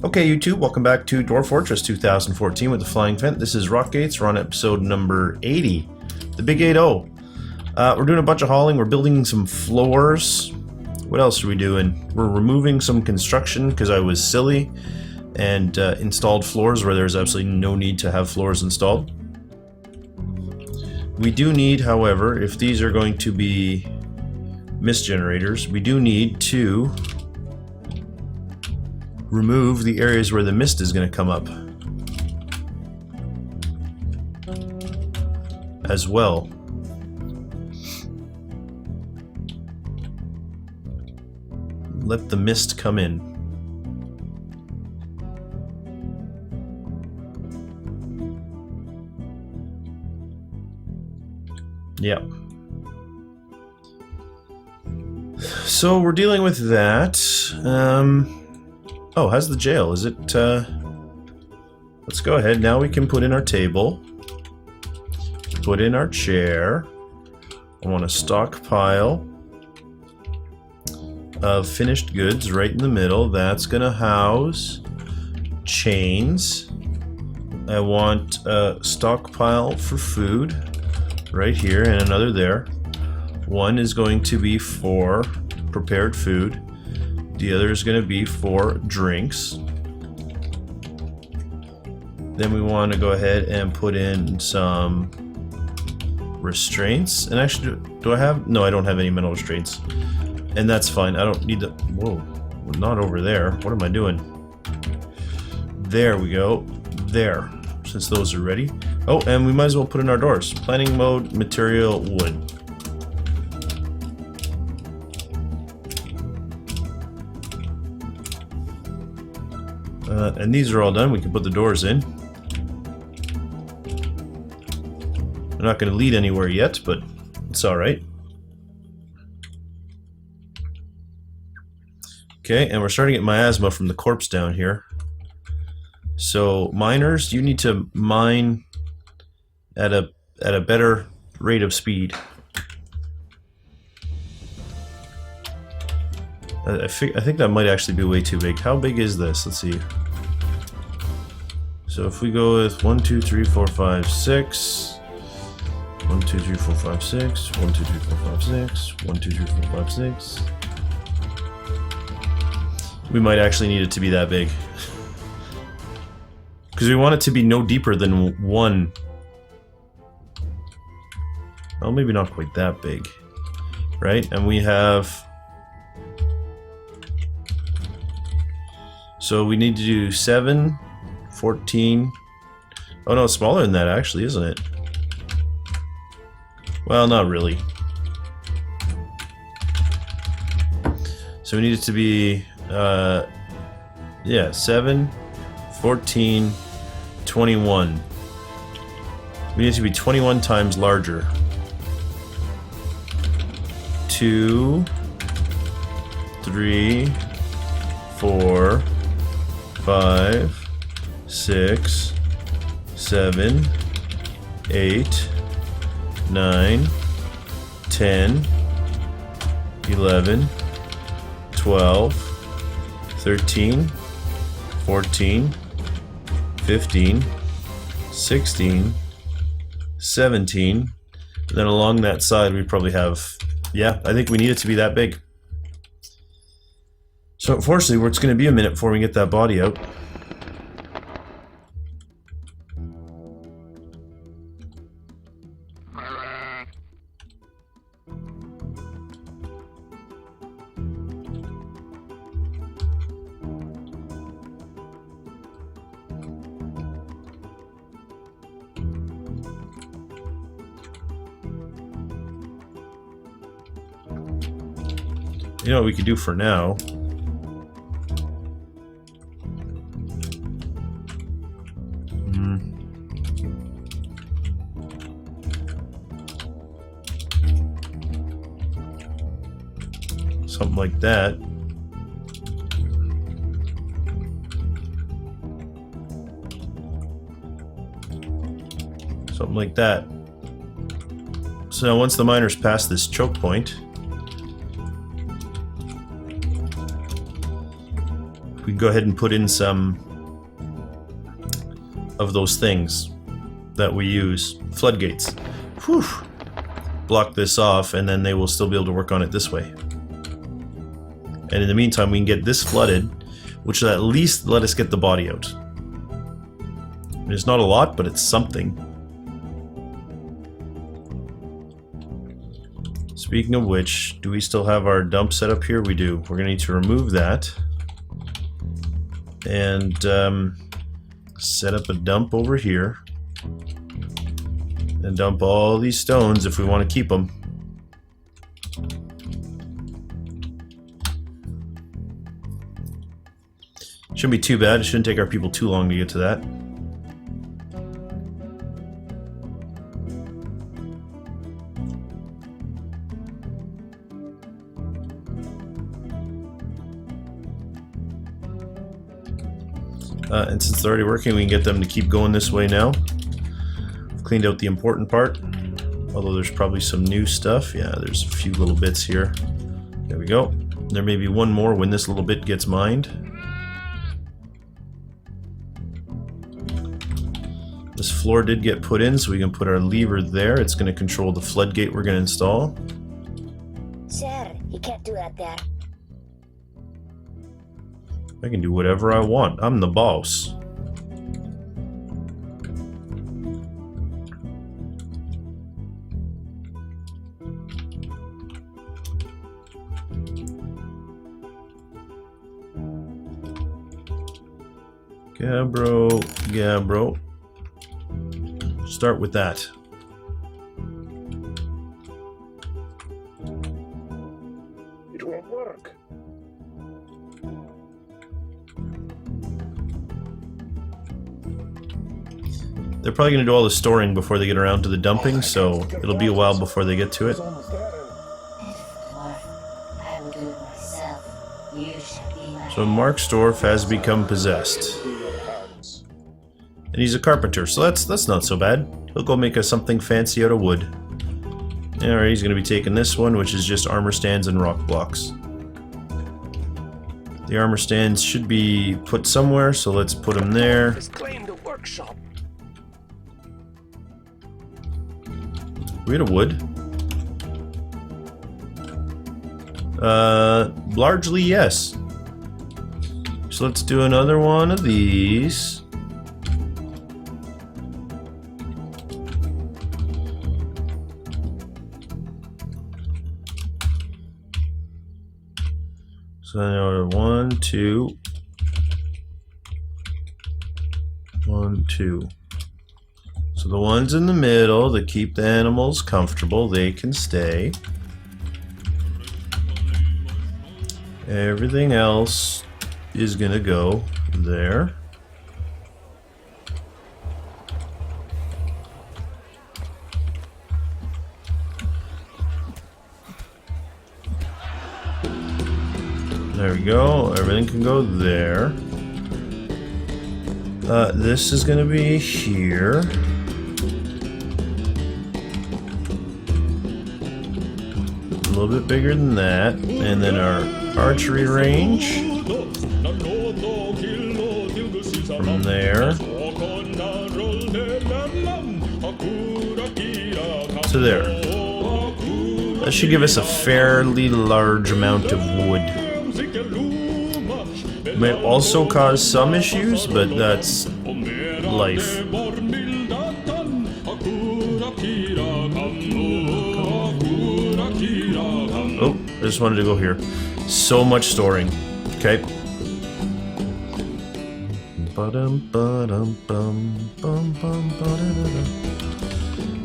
Okay, YouTube, welcome back to Dwarf Fortress 2014 with the Flying Phent. This is Rockgates. We're on episode number 80, the big 80. We're doing a bunch of hauling. We're building some floors. What else are we doing? We're removing some construction because I was silly and installed floors where there's absolutely no need to have floors installed. We do need, however, if these are going to be mist generators, we do need to remove the areas where the mist is going to come up as well. Let the mist come in. Yep. So we're dealing with that. Oh, how's the jail? Is it, let's go ahead. Now we can put in our table. Put in our chair. I want a stockpile of finished goods right in the middle. That's gonna house chains. I want a stockpile for food right here and another there. One is going to be for prepared food. The other is going to be for drinks. Then we want to go ahead and put in some restraints. And actually, do I have? No, I don't have any metal restraints. And that's fine. I don't need the... Whoa, not over there. What am I doing? There we go. There. Since those are ready. Oh, and we might as well put in our doors. Planning mode, material, wood. And these are all done. We can put the doors in. They're not going to lead anywhere yet, but it's alright. Okay, and we're starting to get miasma from the corpse down here. So, miners, you need to mine at a better rate of speed. I think that might actually be way too big. How big is this? Let's see. So if we go with 1, 2, 3, 4, 5, 6. 1, 2, 3, 4, 5, 6. 1, 2, 3, 4, 5, 6. 1, 2, 3, 4, 5, 6. We might actually need it to be that big. Because we want it to be no deeper than 1. Well, maybe not quite that big. Right? And we have... So we need to do 7, 14... Oh no, it's smaller than that actually, isn't it? Well, not really. So we need it to be... yeah, 7, 14, 21. We need it to be 21 times larger. 2, 3, 4, 5, 6, 7, 8, 9, 10, 11, 12, 13, 14, 15, 16, 17. And then along that side we probably have... Yeah, I think we need it to be that big. So unfortunately, it's going to be a minute before we get that body out. You know what we could do for now? Something like that. Something like that. So now once the miners pass this choke point, we can go ahead and put in some of those things that we use. Floodgates. Whew. Block this off, and then they will still be able to work on it this way. And in the meantime, we can get this flooded, which will at least let us get the body out. It's not a lot, but it's something. Speaking of which, do we still have our dump set up here? We do. We're going to need to remove that. And set up a dump over here. And dump all these stones if we want to keep them. Shouldn't be too bad. It shouldn't take our people too long to get to that. And since they're already working, we can get them to keep going this way now. We've cleaned out the important part. Although there's probably some new stuff. Yeah, there's a few little bits here. There we go. There may be one more when this little bit gets mined. This floor did get put in, so we can put our lever there. It's going to control the floodgate we're going to install. Sir, you can't do that there. I can do whatever I want. I'm the boss. Gabbro. Start with that. It won't work. They're probably going to do all the storing before they get around to the dumping, so it'll be a while before they get to it. So Marksdorf has become possessed. And he's a carpenter, so that's not so bad. He'll go make us something fancy out of wood. Alright, he's going to be taking this one, which is just armor stands and rock blocks. The armor stands should be put somewhere, so let's put them there. We had a wood. Largely yes. So let's do another one of these. So now 1, 2. 1, 2. So the ones in the middle that keep the animals comfortable, they can stay. Everything else is gonna go there. There we go. Everything can go there. This is gonna be here. A little bit bigger than that, and then our archery range from there to there. That should give us a fairly large amount of wood. May also cause some issues, but that's life. Oh, I just wanted to go here. So much storing. Okay.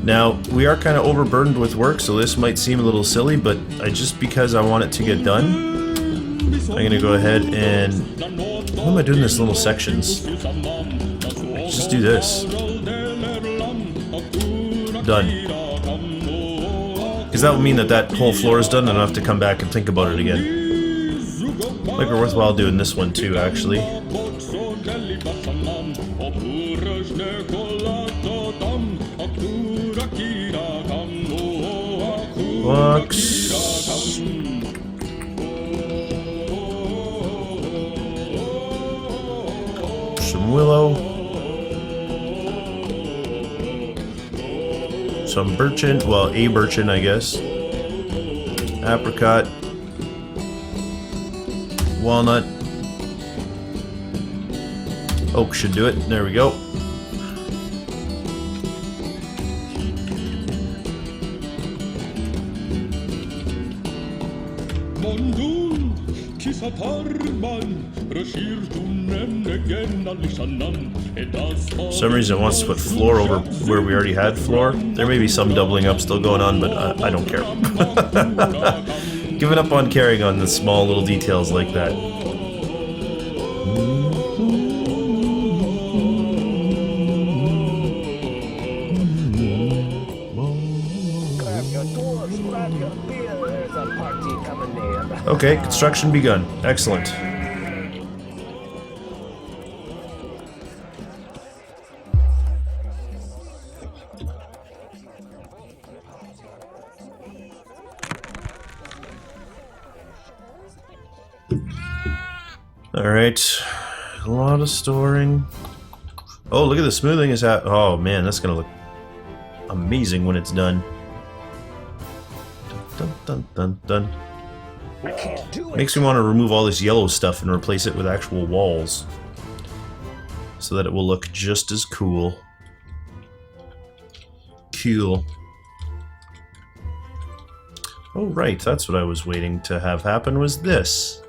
Now, we are kind of overburdened with work, so this might seem a little silly, but just because I want it to get done, I'm gonna go ahead and... What am I doing in this little sections? Just do this. Done. Because that would mean that that whole floor is done and I don't have to come back and think about it again. Like we're worthwhile doing this one too, actually. Blocks. some willow. Some birchen, well, a birchen, I guess. Apricot. Walnut. Oak should do it. There we go. For some reason it wants to put floor over where we already had floor. There may be some doubling up still going on, but I don't care. Giving up on caring on the small little details like that. Okay, construction begun. Excellent. Alright. A lot of storing. Oh, look at the smoothing is at. Oh man, that's gonna look amazing when it's done. Dun dun dun dun. I can't do it. Makes me want to remove all this yellow stuff and replace it with actual walls. So that it will look just as cool. Cool. Oh right, that's what I was waiting to have happen was this.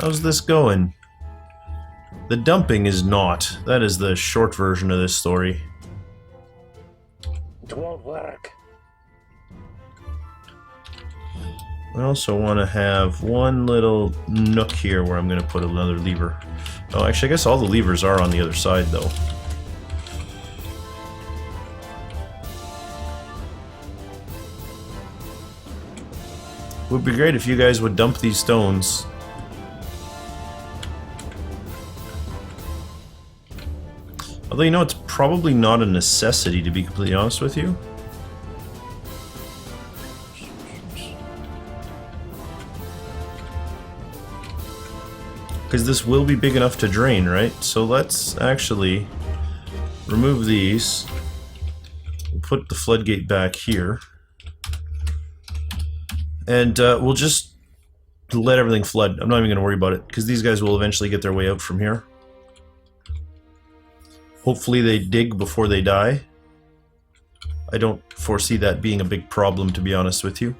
How's this going? The dumping is not. That is the short version of this story. It won't work. I also want to have one little nook here where I'm going to put another lever. Oh, actually, I guess all the levers are on the other side, though. Would be great if you guys would dump these stones. Although, you know, it's probably not a necessity, to be completely honest with you. Because this will be big enough to drain, right? So let's actually remove these. We'll put the floodgate back here. And we'll just let everything flood. I'm not even going to worry about it, because these guys will eventually get their way out from here. Hopefully they dig before they die. I don't foresee that being a big problem, to be honest with you.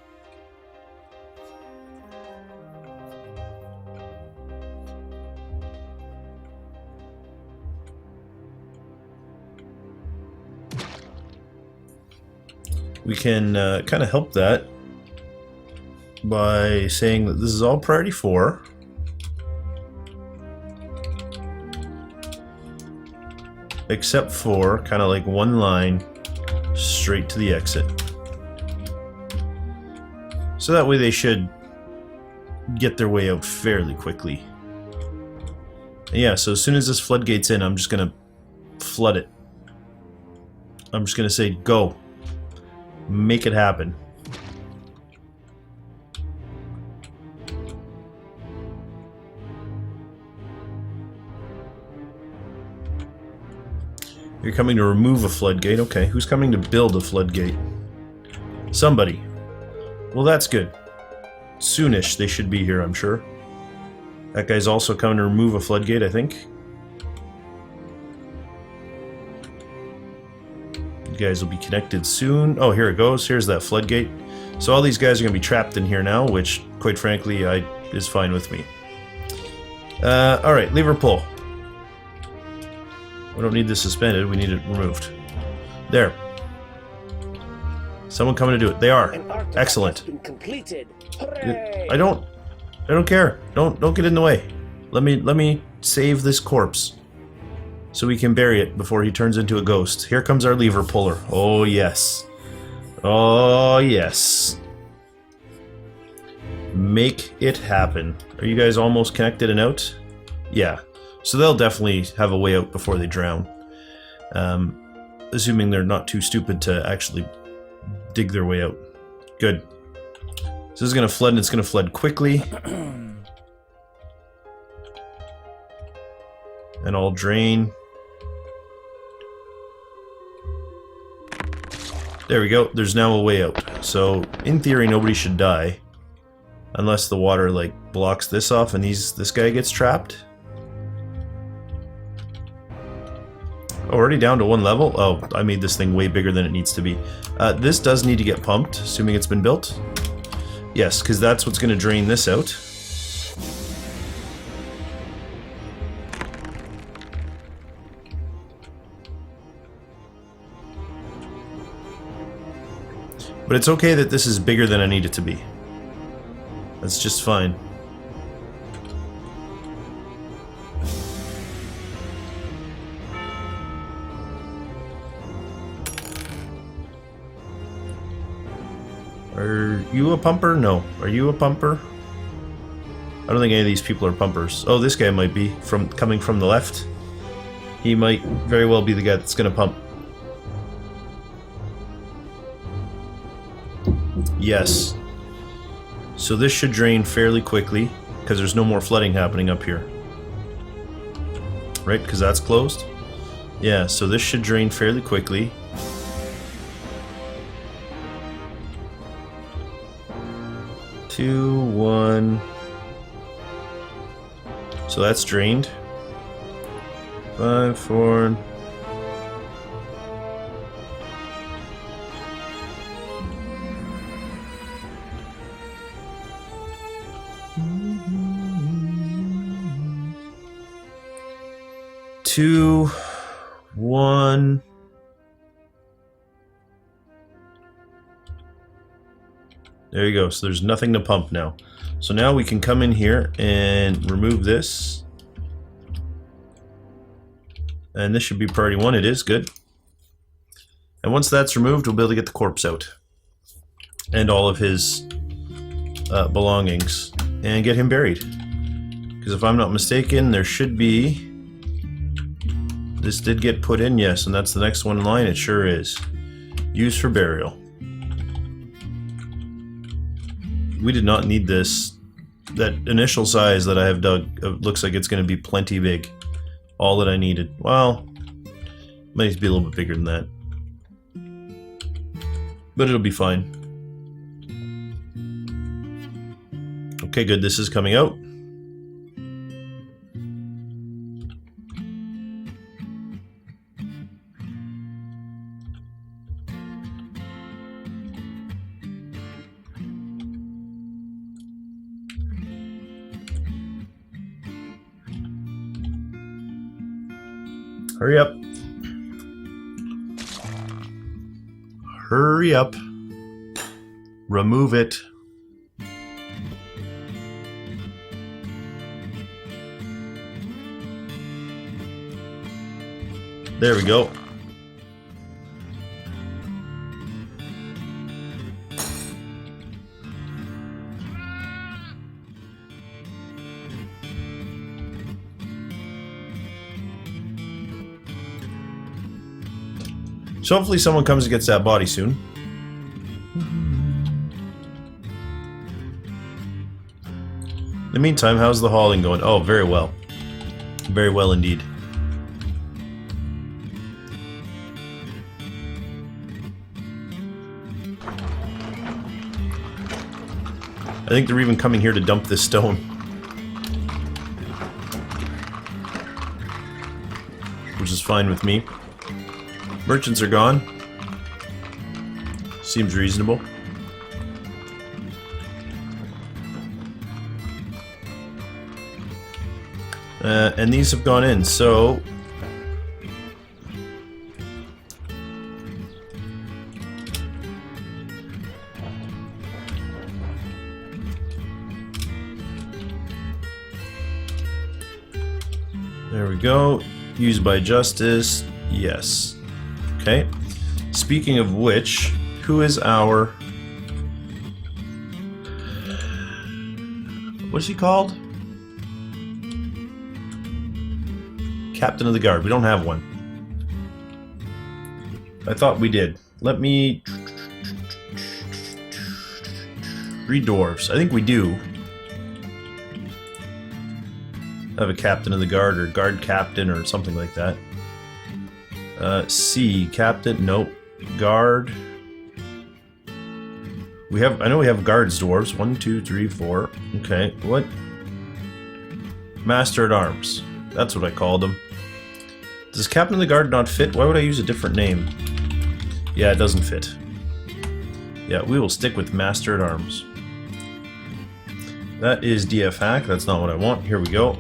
We can kind of help that by saying that this is all priority 4. Except for kind of like one line straight to the exit. So that way they should get their way out fairly quickly. And yeah, so as soon as this floodgate's in, I'm just going to flood it. I'm just going to say, go. Make it happen. You're coming to remove a floodgate. Okay, who's coming to build a floodgate? Somebody. Well, that's good. Soonish they should be here, I'm sure. That guy's also coming to remove a floodgate, I think. You guys will be connected soon. Oh, here it goes. Here's that floodgate. So all these guys are going to be trapped in here now, which, quite frankly, is fine with me. Alright, lever pull. We don't need this suspended, we need it removed. There. Someone coming to do it. They are. Excellent. I don't care. Don't get in the way. Let me save this corpse. So we can bury it before he turns into a ghost. Here comes our lever puller. Oh yes. Oh yes. Make it happen. Are you guys almost connected and out? Yeah. So they'll definitely have a way out before they drown. Assuming they're not too stupid to actually dig their way out. Good. So this is going to flood, and it's going to flood quickly. And I'll drain. There we go. There's now a way out. So, in theory, nobody should die. Unless the water, like, blocks this off and this guy gets trapped. Already down to 1 level? Oh, I made this thing way bigger than it needs to be. This does need to get pumped, assuming it's been built. Yes, because that's what's going to drain this out. But it's okay that this is bigger than I need it to be. That's just fine. Are you a pumper? No. Are you a pumper? I don't think any of these people are pumpers. Oh, this guy might be, coming from the left. He might very well be the guy that's gonna pump. Yes. So this should drain fairly quickly, because there's no more flooding happening up here. Right, because that's closed? Yeah, so this should drain fairly quickly. Two, one. So that's drained. 5, 4. Two, 1. There you go. So there's nothing to pump now. So now we can come in here and remove this. And this should be priority 1. It is. Good. And once that's removed, we'll be able to get the corpse out. And all of his belongings. And get him buried. Because if I'm not mistaken, there should be... This did get put in, yes, and that's the next one in line. It sure is. Used for burial. We did not need this. That initial size that I have dug looks like it's going to be plenty big. All that I needed. Well, might need to be a little bit bigger than that. But it'll be fine. Okay, good. This is coming out. Hurry up. Hurry up. Remove it. There we go. So hopefully someone comes and gets that body soon. In the meantime, how's the hauling going? Oh, very well. Very well indeed. I think they're even coming here to dump this stone. Which is fine with me. Merchants are gone. Seems reasonable. And these have gone in, so... There we go. Used by justice. Yes. Okay. Speaking of which, who is our... What's he called? Captain of the Guard. We don't have one. I thought we did. Let me... Read dwarves. I think we do. Have a captain of the guard or guard captain or something like that. C, captain, nope. Guard. I know we have guards, dwarves. 1, 2, 3, 4. Okay, what? Master at arms. That's what I called him. Does captain of the guard not fit? Why would I use a different name? Yeah, it doesn't fit. Yeah, we will stick with master at arms. That is DF hack. That's not what I want. Here we go.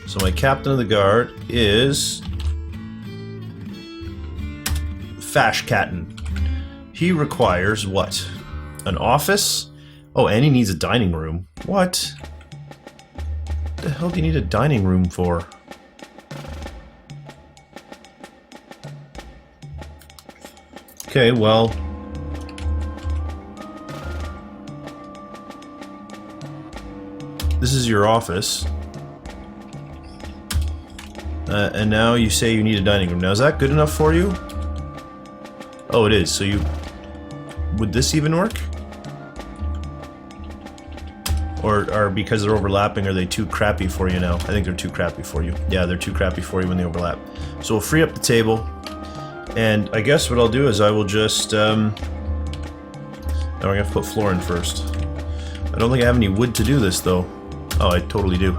So my captain of the guard is Fashkatten. He requires what? An office? Oh, and he needs a dining room. What? The hell do you need a dining room for? Okay, well... this is your office. And now you say you need a dining room. Now, is that good enough for you? Oh, it is. So you... would this even work? Or because they're overlapping, are they too crappy for you now? I think they're too crappy for you. Yeah, they're too crappy for you when they overlap. So we'll free up the table. And I guess what I'll do is I will just... now we're going to put floor in first. I don't think I have any wood to do this, though. Oh, I totally do.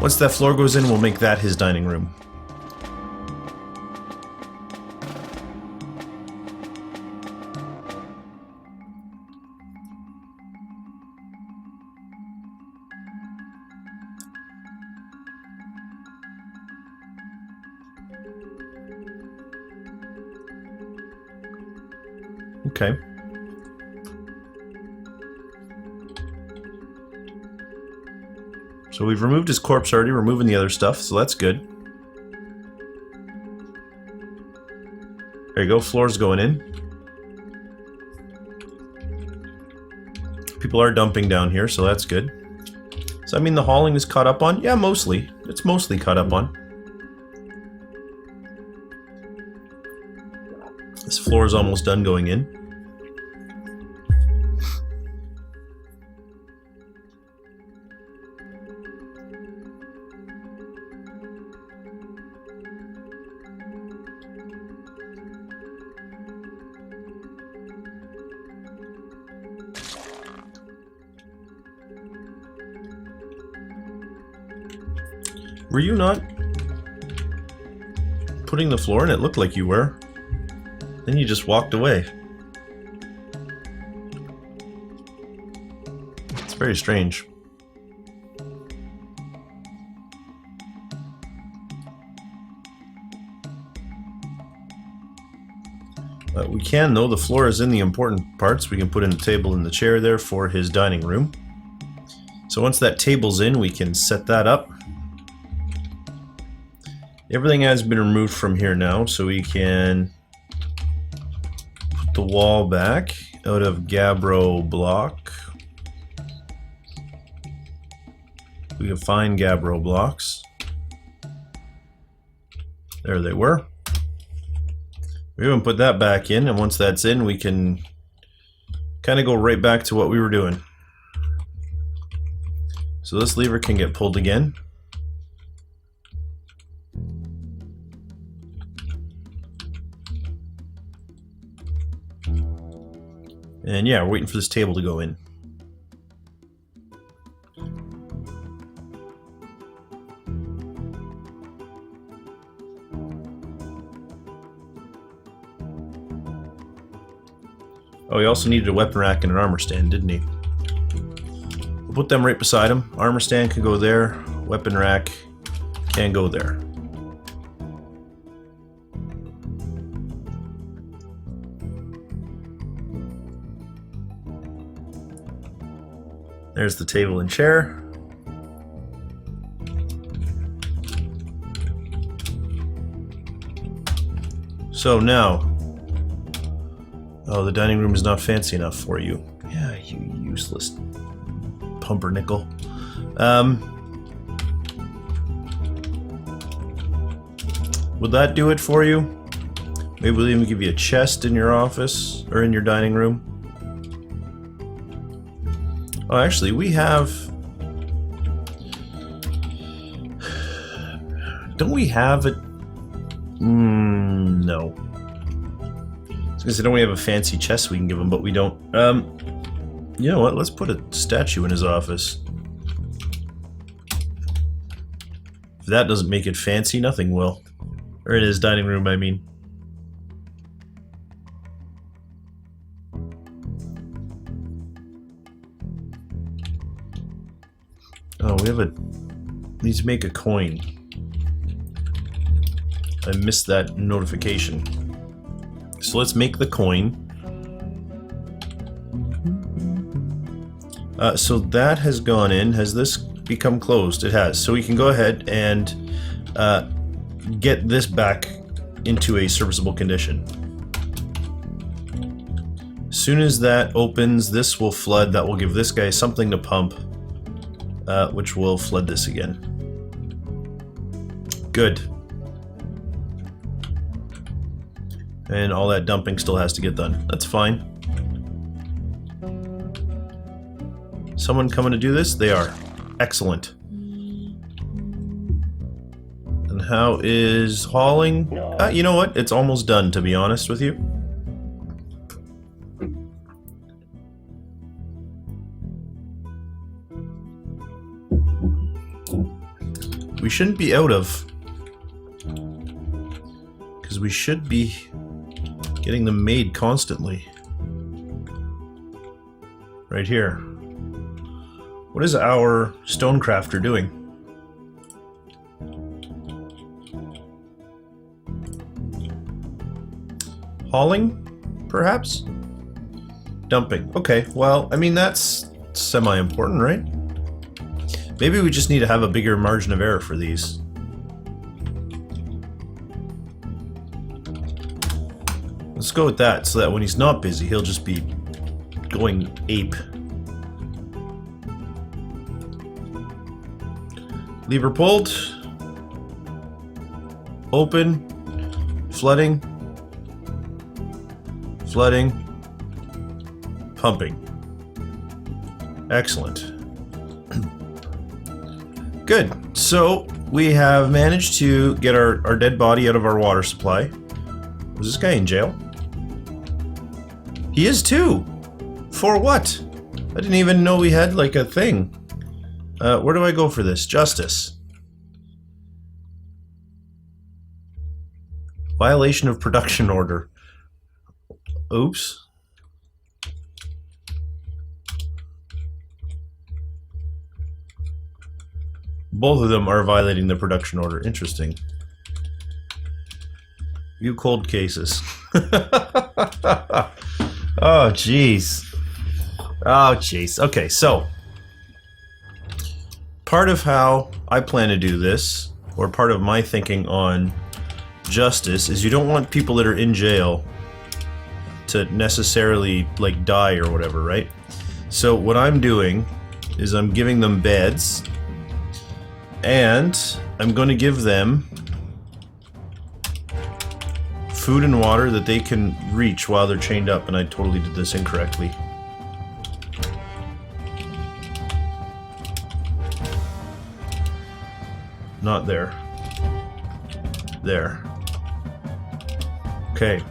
Once that floor goes in, we'll make that his dining room. Okay. So we've removed his corpse already, removing the other stuff, so that's good. There you go, floor's going in. People are dumping down here, so that's good. Does that mean the hauling is caught up on? Yeah, mostly. It's mostly caught up on. This floor is almost done going in. Were you not putting the floor in? It looked like you were. Then you just walked away. It's very strange. We can, though. The floor is in the important parts. We can put in a table and the chair there for his dining room. So once that table's in, we can set that up. Everything has been removed from here now, so we can put the wall back out of Gabbro block. We can find Gabbro blocks. There they were. We haven't put that back in, and once that's in, we can kind of go right back to what we were doing. So this lever can get pulled again. And yeah, we're waiting for this table to go in. Oh, he also needed a weapon rack and an armor stand, didn't he? We'll put them right beside him. Armor stand can go there. Weapon rack can go there. There's the table and chair. So now, oh, the dining room is not fancy enough for you. Yeah, you useless pumpernickel. Would that do it for you? Maybe we'll even give you a chest in your office or in your dining room. Oh, actually, we have... don't we have it? No. I was gonna say, don't we have a fancy chest we can give him, but we don't. You know what? Let's put a statue in his office. If that doesn't make it fancy, nothing will. Or in his dining room, I mean. Oh, we have a... need to make a coin. I missed that notification. So let's make the coin. So that has gone in. Has this become closed? It has. So we can go ahead and get this back into a serviceable condition. As soon as that opens, this will flood. That will give this guy something to pump, which will flood this again. Good. And all that dumping still has to get done. That's fine. Someone coming to do this? They are. Excellent. And how is hauling? You know what? It's almost done, to be honest with you. We shouldn't be out of, because we should be getting them made constantly. Right here. What is our stonecrafter doing? Hauling, perhaps? Dumping. Okay, well, I mean, that's semi-important, right? Maybe we just need to have a bigger margin of error for these. Let's go with that, so that when he's not busy, he'll just be going ape. Lever pulled. Open. Flooding. Flooding. Pumping. Excellent. Good. So we have managed to get our dead body out of our water supply. Was this guy in jail? He is too! For what? I didn't even know we had like a thing. Where do I go for this? Justice. Violation of production order. Oops. Both of them are violating the production order. Interesting. You cold cases. Oh, jeez. Oh, jeez. Okay, so part of how I plan to do this, or part of my thinking on justice, is you don't want people that are in jail to necessarily, like, die or whatever, right? So what I'm doing is I'm giving them beds, and I'm going to give them food and water that they can reach while they're chained up, and I totally did this incorrectly. Not there. There. Okay.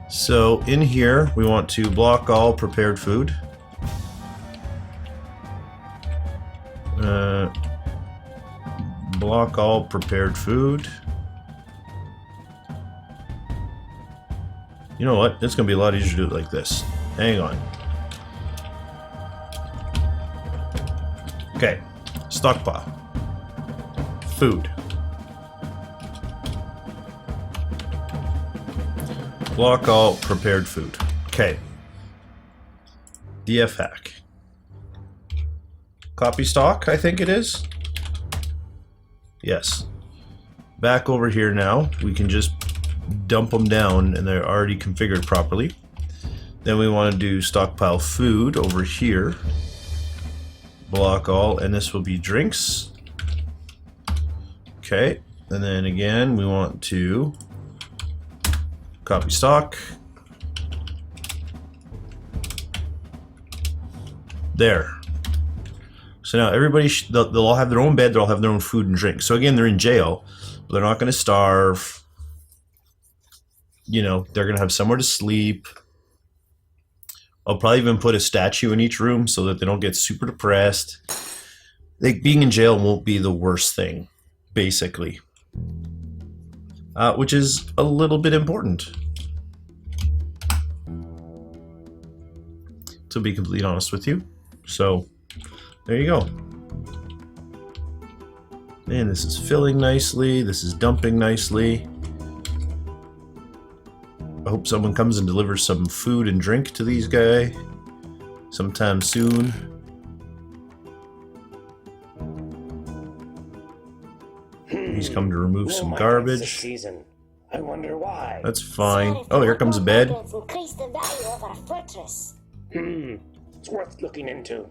So in here we want to block all prepared food. Block all prepared food. You know what? It's going to be a lot easier to do it like this. Hang on. Okay. Stockpile. Food. Block all prepared food. Okay. DF hack. Copy stock, I think it is. Yes. Back over here now. We can just dump them down and they're already configured properly. Then we want to do stockpile food over here. Block all, and this will be drinks. Okay, and then again we want to copy stock. There. So now everybody, they'll all have their own bed, they'll all have their own food and drink. So again, they're in jail, but they're not going to starve. You know, they're going to have somewhere to sleep. I'll probably even put a statue in each room so that they don't get super depressed. Like, being in jail won't be the worst thing, basically. Which is a little bit important. To be completely honest with you. So, there you go. And this is filling nicely. This is dumping nicely. I hope someone comes and delivers some food and drink to these guys sometime soon. He's come to remove some garbage. Season. I wonder why. That's fine. Oh, here comes a bed. Increase the value of our fortress. It's worth looking into.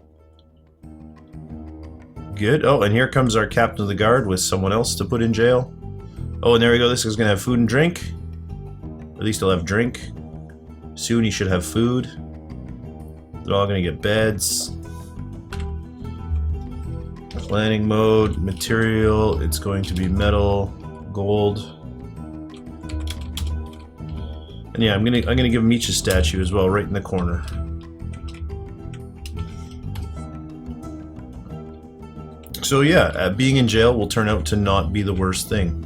Good. Oh, and here comes our captain of the guard with someone else to put in jail. Oh, and there we go. This is going to have food and drink. At least he'll have drink. Soon he should have food. They're all going to get beds. Planning mode, material, it's going to be metal, gold. And yeah, I'm gonna give them each a statue as well, right in the corner. So yeah, being in jail will turn out to not be the worst thing.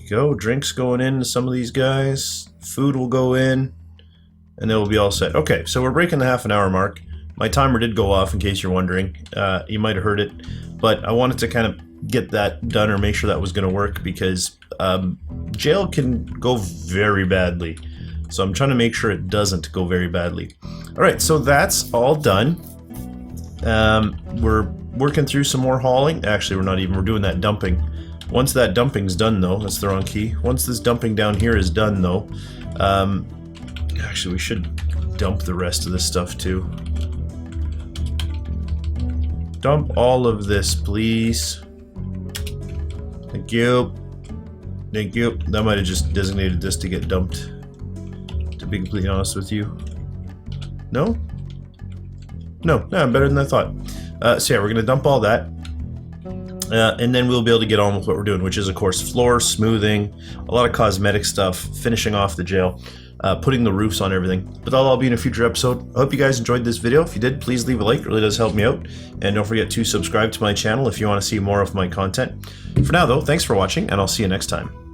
Go, drinks going in to some of these guys, food will go in, and then we'll be all set. Okay, so we're breaking the half-an-hour mark. My timer did go off, in case you're wondering. You might have heard it, but I wanted to kind of get that done or make sure that was going to work, because jail can go very badly. So I'm trying to make sure it doesn't go very badly. Alright, so that's all done. We're working through some more hauling. Actually, we're doing that dumping. Once that dumping's done, though, that's the wrong key. Once this dumping down here is done, though, actually, we should dump the rest of this stuff, too. Dump all of this, please. Thank you. Thank you. That might have just designated this to get dumped, to be completely honest with you. No? No, I'm better than I thought. So yeah, we're going to dump all that. And then we'll be able to get on with what we're doing, which is, of course, floor smoothing, a lot of cosmetic stuff, finishing off the jail, putting the roofs on everything. But that'll all be in a future episode. I hope you guys enjoyed this video. If you did, please leave a like. It really does help me out. And don't forget to subscribe to my channel if you want to see more of my content. For now, though, thanks for watching, and I'll see you next time.